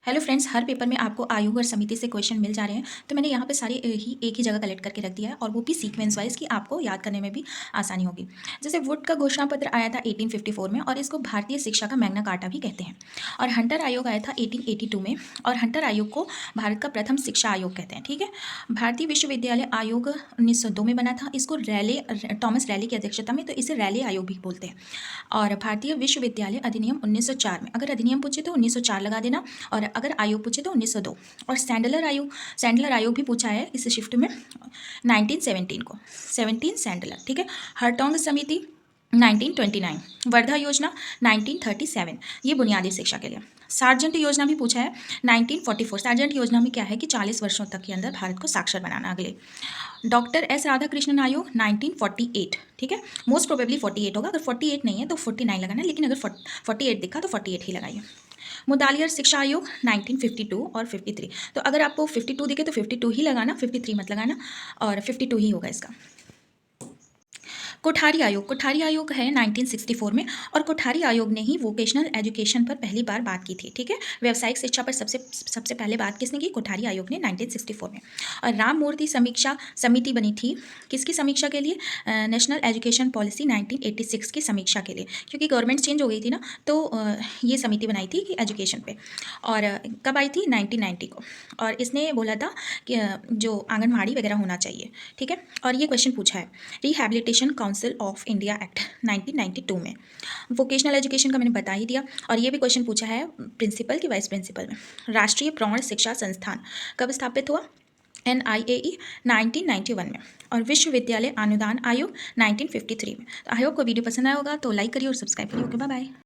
Hello friends, हर paper में आपको आयोग और समिति से क्वेश्चन मिल जा रहे हैं। तो मैंने यहाँ पे सारे एक ही जगह कलेक्ट करके रख दिया है और वो भी सीक्वेंस वाइज कि आपको याद करने में भी आसानी होगी। जैसे वुड का घोषणा पत्र आया था 1854 में और इसको भारतीय शिक्षा का मैग्ना कार्टा भी कहते हैं। और हंटर आयोग आया था 1882 में और हंटर आयोग को भारत का प्रथम शिक्षा आयोग कहते हैं। ठीक है। भारतीय विश्वविद्यालय आयोग 1902 में बना था। इसको थॉमस रैले की अध्यक्षता में, तो इसे रैले आयोग भी बोलते हैं। और भारतीय विश्वविद्यालय अधिनियम 1904 में, अगर अधिनियम पूछे तो 1904 लगा देना और अगर आयोग पूछे तो 1902। और सैंडलर आयोग भी पूछा है इस शिफ्ट में 1917 को, 17 सैंडलर। ठीक है। हरटोंग समिति 1929, वर्धा योजना 1937, ये बुनियादी शिक्षा के लिए। सार्जेंट योजना भी पूछा है 1944। सार्जेंट योजना में क्या है कि 40 वर्षों तक के अंदर भारत को साक्षर बनाना। अगले डॉक्टर एस राधाकृष्णन आयोग 1948। ठीक है। मोस्ट प्रोबेबली 48 होगा, अगर 48 नहीं है तो 49 लगाना, लेकिन अगर 48 दिखा तो 48 ही लगाइए। मुदालियर शिक्षा आयोग 1952 और 53। तो अगर आपको 52 दिखे तो 52 ही लगाना, 53 मत लगाना, और 52 ही होगा इसका। कोठारी आयोग है 1964 में और कोठारी आयोग ने ही वोकेशनल एजुकेशन पर पहली बार बात की थी। ठीक है। व्यावसायिक शिक्षा पर सबसे पहले बात किसने की? कोठारी आयोग ने 1964 में। और राम मूर्ति समीक्षा समिति बनी थी किसकी समीक्षा के लिए? नेशनल एजुकेशन पॉलिसी 1986 की समीक्षा के लिए, क्योंकि गवर्नमेंट चेंज हो गई थी ना, तो ये समिति बनाई थी कि एजुकेशन पे। और कब आई थी? 1990 को। और इसने बोला था कि जो आंगनबाड़ी वगैरह होना चाहिए। ठीक है। और ये क्वेश्चन पूछा है rehabilitation council of India act 1992 में। वोकेशनल एजुकेशन का मैंने बता ही दिया। और ये भी क्वेश्चन पूछा है प्रिंसिपल की वाइस प्रिंसिपल में। राष्ट्रीय प्रौढ़ शिक्षा संस्थान कब स्थापित हुआ? NIAE 1991 में। और विश्वविद्यालय अनुदान आयोग 1953 में। तो आई होप को वीडियो पसंद आया होगा तो लाइक करिए और सब्सक्राइब करिए। Okay, bye bye.